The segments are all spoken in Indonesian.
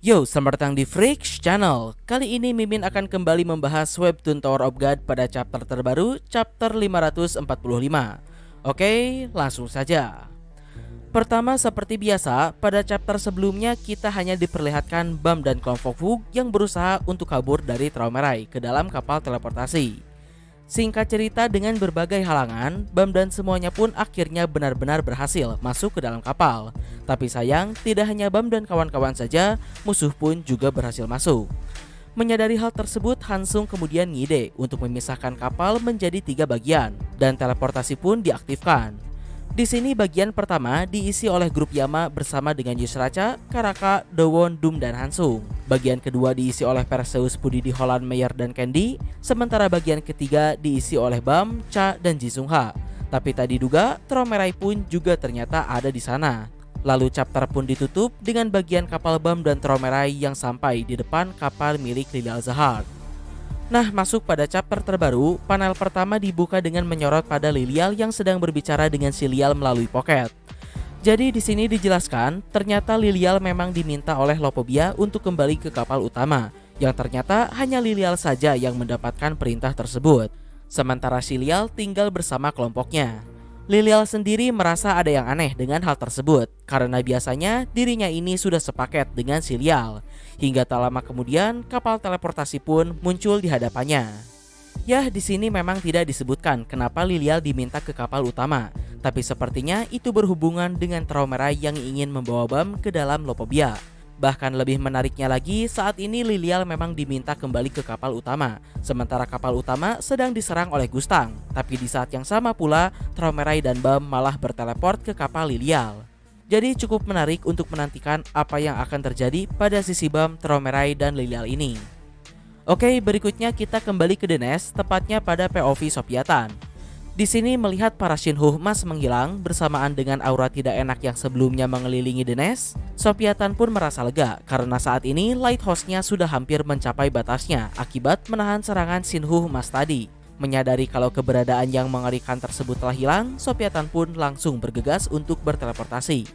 Yo, selamat datang di Freaks Channel. Kali ini Mimin akan kembali membahas Webtoon Tower of God pada chapter terbaru, chapter 545. Oke, langsung saja. Pertama, seperti biasa, pada chapter sebelumnya kita hanya diperlihatkan Bam dan kelompok Fug yang berusaha untuk kabur dari Traumerai ke dalam kapal teleportasi. Singkat cerita, dengan berbagai halangan, Bam dan semuanya pun akhirnya benar-benar berhasil masuk ke dalam kapal. Tapi sayang, tidak hanya Bam dan kawan-kawan saja, musuh pun juga berhasil masuk. Menyadari hal tersebut, Hansung kemudian ngide untuk memisahkan kapal menjadi 3 bagian, dan teleportasi pun diaktifkan. Di sini bagian pertama diisi oleh grup Yama bersama dengan Yusracha, Karaka, Dowon, Doom, dan Hansung. Bagian kedua diisi oleh Perseus, Pudidi, Holland, Meyer, dan Candy. Sementara bagian ketiga diisi oleh Bam, Cha, dan Jisungha. Tapi tak diduga, Traumerai pun juga ternyata ada di sana. Lalu chapter pun ditutup dengan bagian kapal Bam dan Traumerai yang sampai di depan kapal milik Lily Alzahar. Nah, masuk pada chapter terbaru, panel pertama dibuka dengan menyorot pada Lilial yang sedang berbicara dengan Silial melalui Pocket. Jadi di sini dijelaskan, ternyata Lilial memang diminta oleh Lopobia untuk kembali ke kapal utama, yang ternyata hanya Lilial saja yang mendapatkan perintah tersebut. Sementara Silial tinggal bersama kelompoknya. Lilial sendiri merasa ada yang aneh dengan hal tersebut, karena biasanya dirinya ini sudah sepaket dengan Silial. Hingga tak lama kemudian, kapal teleportasi pun muncul di hadapannya. Ya, di sini memang tidak disebutkan kenapa Lilial diminta ke kapal utama, tapi sepertinya itu berhubungan dengan Traumerai yang ingin membawa Bam ke dalam Lopobia. Bahkan lebih menariknya lagi, saat ini Lilial memang diminta kembali ke kapal utama, sementara kapal utama sedang diserang oleh Gustang. Tapi di saat yang sama pula, Traumerai dan Bam malah berteleport ke kapal Lilial. Jadi cukup menarik untuk menantikan apa yang akan terjadi pada sisi Bam, Traumerai, dan Lilial ini. Oke, berikutnya kita kembali ke The Nest, tepatnya pada POV Sopiatan. Di sini melihat para Shinhu Mas menghilang bersamaan dengan aura tidak enak yang sebelumnya mengelilingi The Nest, Sopiatan pun merasa lega karena saat ini Lighthouse-nya sudah hampir mencapai batasnya akibat menahan serangan Shinhu Mas tadi. Menyadari kalau keberadaan yang mengerikan tersebut telah hilang, Sopiatan pun langsung bergegas untuk berteleportasi.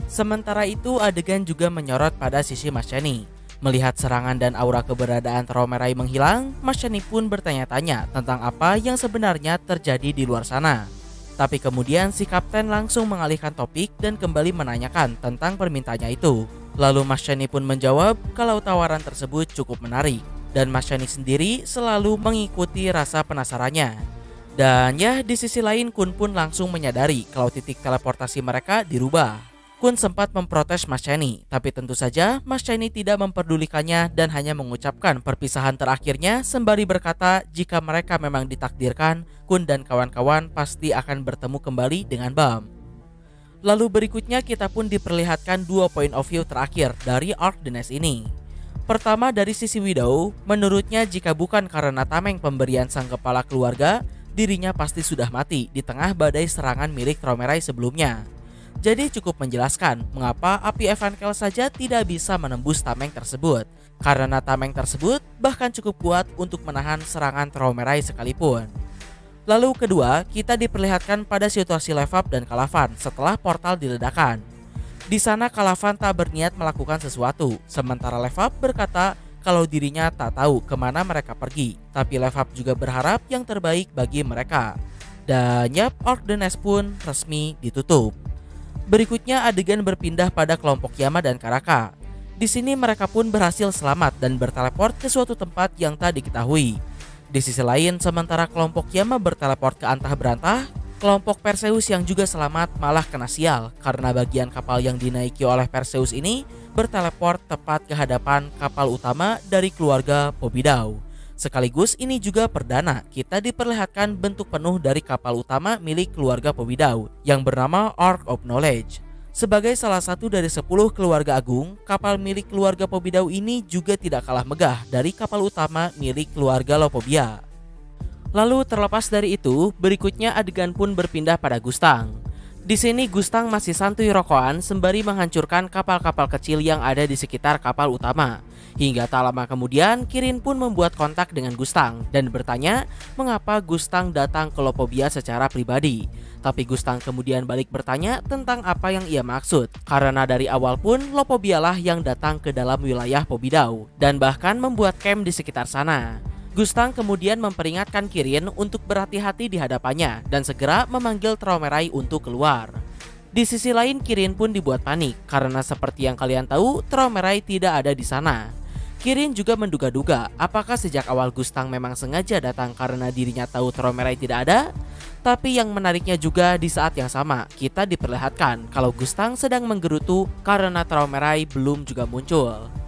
Sementara itu, adegan juga menyorot pada sisi Mas Chani. Melihat serangan dan aura keberadaan Traumerai menghilang, Mas Chani pun bertanya-tanya tentang apa yang sebenarnya terjadi di luar sana. Tapi kemudian si kapten langsung mengalihkan topik dan kembali menanyakan tentang permintaannya itu. Lalu Mas Chani pun menjawab kalau tawaran tersebut cukup menarik, dan Mas Chani sendiri selalu mengikuti rasa penasarannya. Dan ya, di sisi lain Kun pun langsung menyadari kalau titik teleportasi mereka dirubah. Kun sempat memprotes Mas Chani, tapi tentu saja Mas Chani tidak memperdulikannya dan hanya mengucapkan perpisahan terakhirnya sembari berkata jika mereka memang ditakdirkan, Kun dan kawan-kawan pasti akan bertemu kembali dengan Bam. Lalu berikutnya kita pun diperlihatkan 2 point of view terakhir dari arc The Nest ini. Pertama dari sisi Widow, menurutnya jika bukan karena tameng pemberian sang kepala keluarga, dirinya pasti sudah mati di tengah badai serangan milik Traumerai sebelumnya. Jadi cukup menjelaskan mengapa api Evankel saja tidak bisa menembus tameng tersebut, karena tameng tersebut bahkan cukup kuat untuk menahan serangan Traumerai sekalipun. Lalu kedua, kita diperlihatkan pada situasi Levav dan Kalavan setelah portal diledakkan. Di sana Kalavan tak berniat melakukan sesuatu, sementara Levav berkata kalau dirinya tak tahu kemana mereka pergi, tapi Levav juga berharap yang terbaik bagi mereka. Dan yap, arc The Nest pun resmi ditutup. Berikutnya adegan berpindah pada kelompok Yama dan Karaka. Di sini mereka pun berhasil selamat dan berteleport ke suatu tempat yang tak diketahui. Di sisi lain, sementara kelompok Yama berteleport ke antah berantah, kelompok Perseus yang juga selamat malah kena sial karena bagian kapal yang dinaiki oleh Perseus ini berteleport tepat ke hadapan kapal utama dari keluarga Pobidau. Sekaligus ini juga perdana kita diperlihatkan bentuk penuh dari kapal utama milik keluarga Pobidau yang bernama Ark of Knowledge. Sebagai salah satu dari 10 keluarga agung, kapal milik keluarga Pobidau ini juga tidak kalah megah dari kapal utama milik keluarga Lopobia. Lalu terlepas dari itu, berikutnya adegan pun berpindah pada Gustang. Di sini Gustang masih santuy rokokan sembari menghancurkan kapal-kapal kecil yang ada di sekitar kapal utama. Hingga tak lama kemudian Kirin pun membuat kontak dengan Gustang dan bertanya mengapa Gustang datang ke Lopobia secara pribadi. Tapi Gustang kemudian balik bertanya tentang apa yang ia maksud, karena dari awal pun Lopobia lah yang datang ke dalam wilayah Pobidau dan bahkan membuat camp di sekitar sana. Gustang kemudian memperingatkan Kirin untuk berhati-hati di hadapannya dan segera memanggil Teromerai untuk keluar. Di sisi lain Kirin pun dibuat panik karena seperti yang kalian tahu Teromerai tidak ada di sana. Kirin juga menduga-duga apakah sejak awal Gustang memang sengaja datang karena dirinya tahu Teromerai tidak ada. Tapi yang menariknya juga di saat yang sama kita diperlihatkan kalau Gustang sedang menggerutu karena Teromerai belum juga muncul.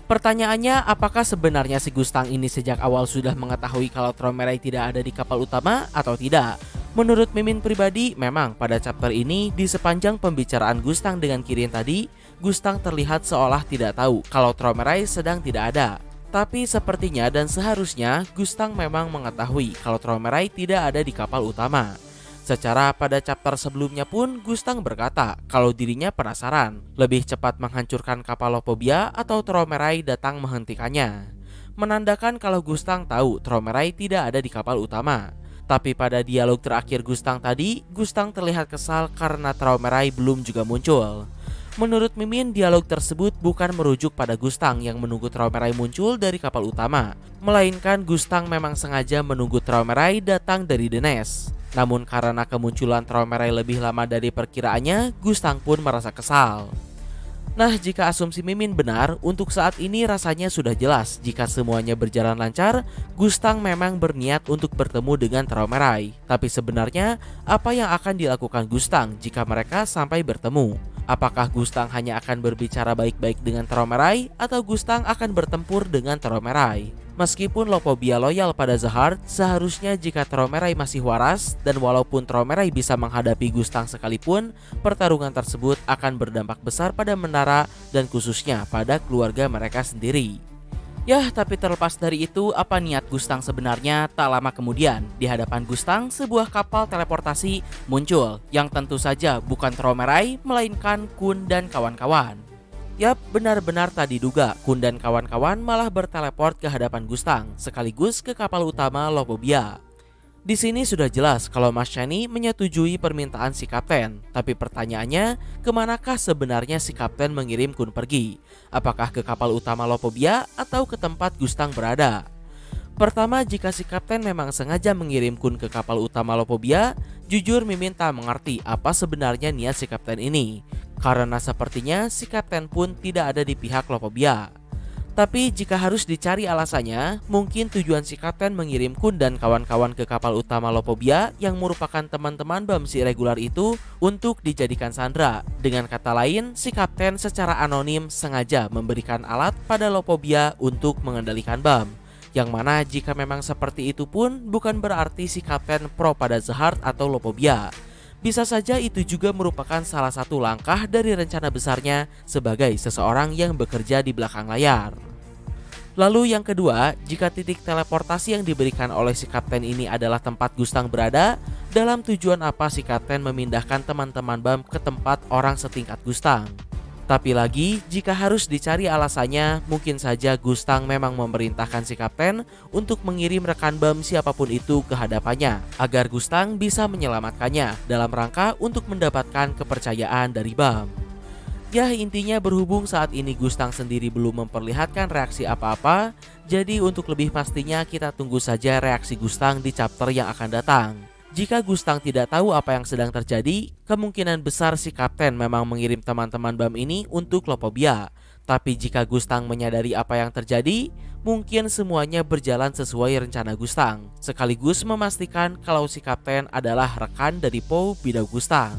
Pertanyaannya, apakah sebenarnya si Gustang ini sejak awal sudah mengetahui kalau Teromerai tidak ada di kapal utama atau tidak? Menurut Mimin pribadi, memang pada chapter ini di sepanjang pembicaraan Gustang dengan Kirin tadi, Gustang terlihat seolah tidak tahu kalau Teromerai sedang tidak ada. Tapi sepertinya dan seharusnya Gustang memang mengetahui kalau Teromerai tidak ada di kapal utama. Secara pada chapter sebelumnya pun Gustang berkata kalau dirinya penasaran lebih cepat menghancurkan kapal Lopobia atau Teromerai datang menghentikannya. Menandakan kalau Gustang tahu Teromerai tidak ada di kapal utama. Tapi pada dialog terakhir Gustang tadi, Gustang terlihat kesal karena Teromerai belum juga muncul. Menurut Mimin, dialog tersebut bukan merujuk pada Gustang yang menunggu Teromerai muncul dari kapal utama, melainkan Gustang memang sengaja menunggu Teromerai datang dari The Nest. Namun karena kemunculan Teromerai lebih lama dari perkiraannya, Gustang pun merasa kesal. Nah, jika asumsi Mimin benar, untuk saat ini rasanya sudah jelas jika semuanya berjalan lancar, Gustang memang berniat untuk bertemu dengan Teromerai. Tapi sebenarnya, apa yang akan dilakukan Gustang jika mereka sampai bertemu? Apakah Gustang hanya akan berbicara baik-baik dengan Teromerai atau Gustang akan bertempur dengan Teromerai? Meskipun Lopobia loyal pada Zahard, seharusnya jika Teromerai masih waras dan walaupun Teromerai bisa menghadapi Gustang sekalipun, pertarungan tersebut akan berdampak besar pada Menara dan khususnya pada keluarga mereka sendiri. Yah, tapi terlepas dari itu, apa niat Gustang sebenarnya? Tak lama kemudian, di hadapan Gustang, sebuah kapal teleportasi muncul yang tentu saja bukan Teromerai, melainkan Kun dan kawan-kawan. Yap, benar-benar tak diduga, Kun dan kawan-kawan malah berteleport ke hadapan Gustang, sekaligus ke kapal utama Lopobia. Di sini sudah jelas kalau Mas Shani menyetujui permintaan si kapten. Tapi pertanyaannya, kemanakah sebenarnya si kapten mengirim Kun pergi? Apakah ke kapal utama Lopobia atau ke tempat Gustang berada? Pertama, jika si kapten memang sengaja mengirim Kun ke kapal utama Lopobia, jujur Mimin tak mengerti apa sebenarnya niat si kapten ini. Karena sepertinya si kapten pun tidak ada di pihak Lopobia. Tapi jika harus dicari alasannya, mungkin tujuan si kapten mengirim Kun dan kawan-kawan ke kapal utama Lopobia yang merupakan teman-teman BAM si regular itu untuk dijadikan sandera. Dengan kata lain, si kapten secara anonim sengaja memberikan alat pada Lopobia untuk mengendalikan BAM. Yang mana jika memang seperti itu pun bukan berarti si kapten pro pada Zahard atau Lopobia. Bisa saja itu juga merupakan salah satu langkah dari rencana besarnya sebagai seseorang yang bekerja di belakang layar. Lalu yang kedua, jika titik teleportasi yang diberikan oleh si kapten ini adalah tempat Gustang berada, dalam tujuan apa si kapten memindahkan teman-teman BAM ke tempat orang setingkat Gustang? Tapi lagi, jika harus dicari alasannya, mungkin saja Gustang memang memerintahkan si kapten untuk mengirim rekan BAM siapapun itu ke hadapannya agar Gustang bisa menyelamatkannya dalam rangka untuk mendapatkan kepercayaan dari BAM. Ya, intinya berhubung saat ini Gustang sendiri belum memperlihatkan reaksi apa-apa, jadi untuk lebih pastinya kita tunggu saja reaksi Gustang di chapter yang akan datang. Jika Gustang tidak tahu apa yang sedang terjadi, kemungkinan besar si kapten memang mengirim teman-teman BAM ini untuk Lopobia. Tapi jika Gustang menyadari apa yang terjadi, mungkin semuanya berjalan sesuai rencana Gustang, sekaligus memastikan kalau si kapten adalah rekan dari Pobidau Gustang.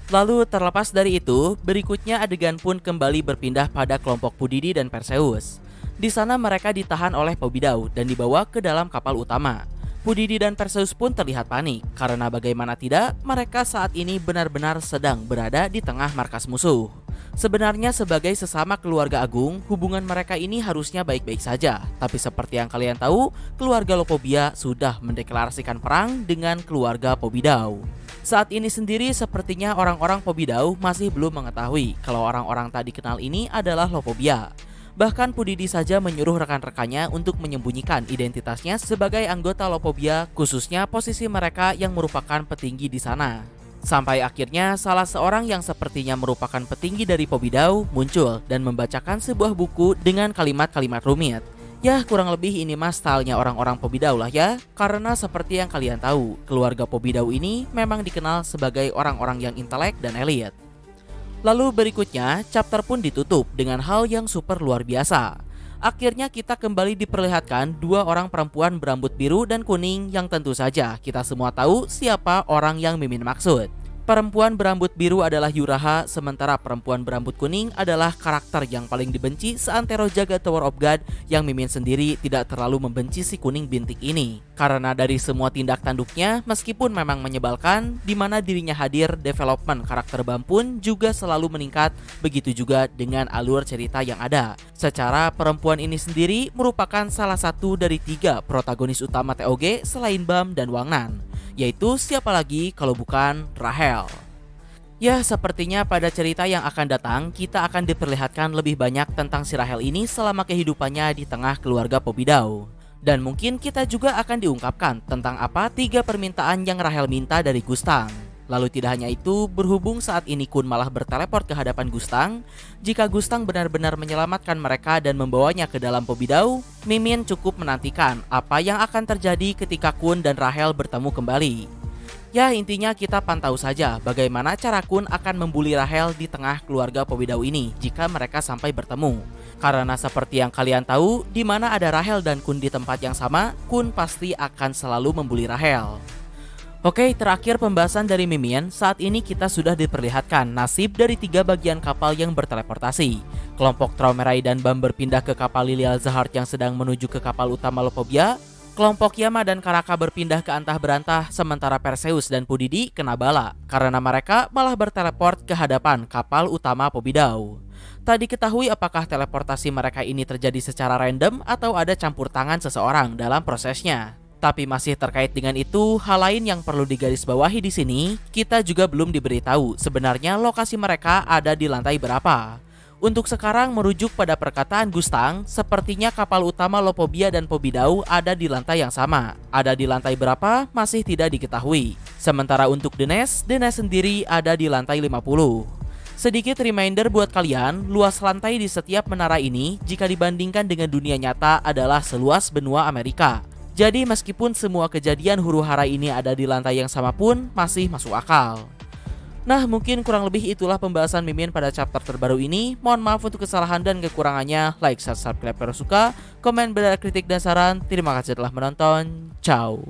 Lalu terlepas dari itu, berikutnya adegan pun kembali berpindah pada kelompok Pudidi dan Perseus. Di sana mereka ditahan oleh Pobidau dan dibawa ke dalam kapal utama. Pudidi dan Perseus pun terlihat panik karena bagaimana tidak, mereka saat ini benar-benar sedang berada di tengah markas musuh. Sebenarnya sebagai sesama keluarga agung, hubungan mereka ini harusnya baik-baik saja. Tapi seperti yang kalian tahu, keluarga Lopobia sudah mendeklarasikan perang dengan keluarga Pobidau. Saat ini sendiri sepertinya orang-orang Pobidau masih belum mengetahui kalau orang-orang tak dikenal ini adalah Lopobia. Bahkan Pudidi saja menyuruh rekan-rekannya untuk menyembunyikan identitasnya sebagai anggota Lopobia, khususnya posisi mereka yang merupakan petinggi di sana. Sampai akhirnya salah seorang yang sepertinya merupakan petinggi dari Pobidau muncul dan membacakan sebuah buku dengan kalimat-kalimat rumit. Ya, kurang lebih ini mas stylenya orang-orang Pobidau lah ya. Karena seperti yang kalian tahu, keluarga Pobidau ini memang dikenal sebagai orang-orang yang intelek dan elit. Lalu berikutnya, chapter pun ditutup dengan hal yang super luar biasa. Akhirnya kita kembali diperlihatkan dua orang perempuan berambut biru dan kuning yang tentu saja kita semua tahu siapa orang yang Mimin maksud. Perempuan berambut biru adalah Yuraha, sementara perempuan berambut kuning adalah karakter yang paling dibenci seantero jaga Tower of God yang Mimin sendiri tidak terlalu membenci si kuning bintik ini. Karena dari semua tindak tanduknya, meskipun memang menyebalkan, di mana dirinya hadir, development karakter Bam pun juga selalu meningkat, begitu juga dengan alur cerita yang ada. Secara perempuan ini sendiri merupakan salah satu dari 3 protagonis utama TOG selain Bam dan Wangnan, yaitu siapa lagi kalau bukan Rahel. Ya, sepertinya pada cerita yang akan datang kita akan diperlihatkan lebih banyak tentang si Rahel ini selama kehidupannya di tengah keluarga Pobidau. Dan mungkin kita juga akan diungkapkan tentang apa 3 permintaan yang Rahel minta dari Gustang. Lalu tidak hanya itu, berhubung saat ini Kun malah berteleport ke hadapan Gustang, jika Gustang benar-benar menyelamatkan mereka dan membawanya ke dalam Pobidau, Mimin cukup menantikan apa yang akan terjadi ketika Kun dan Rahel bertemu kembali. Ya, intinya kita pantau saja bagaimana cara Kun akan membuli Rahel di tengah keluarga Pobidau ini jika mereka sampai bertemu. Karena seperti yang kalian tahu, di mana ada Rahel dan Kun di tempat yang sama, Kun pasti akan selalu membuli Rahel. Oke, terakhir pembahasan dari Mimin. Saat ini kita sudah diperlihatkan nasib dari 3 bagian kapal yang berteleportasi. Kelompok Traumerai dan Bam berpindah ke kapal Lilial Zahart yang sedang menuju ke kapal utama Lopobia. Kelompok Yama dan Karaka berpindah ke Antah Berantah, sementara Perseus dan Pudidi kena bala karena mereka malah berteleport ke hadapan kapal utama Pobidau. Tak diketahui apakah teleportasi mereka ini terjadi secara random atau ada campur tangan seseorang dalam prosesnya. Tapi masih terkait dengan itu, hal lain yang perlu digarisbawahi di sini, kita juga belum diberitahu sebenarnya lokasi mereka ada di lantai berapa. Untuk sekarang merujuk pada perkataan Gustang, sepertinya kapal utama Lopobia dan Pobidau ada di lantai yang sama. Ada di lantai berapa masih tidak diketahui. Sementara untuk The Nest sendiri ada di lantai 50. Sedikit reminder buat kalian, luas lantai di setiap menara ini jika dibandingkan dengan dunia nyata adalah seluas benua Amerika. Jadi meskipun semua kejadian huru-hara ini ada di lantai yang sama pun masih masuk akal. Nah, mungkin kurang lebih itulah pembahasan Mimin pada chapter terbaru ini. Mohon maaf untuk kesalahan dan kekurangannya. Like, subscribe kalau suka, komen, beda kritik dan saran. Terima kasih telah menonton. Ciao.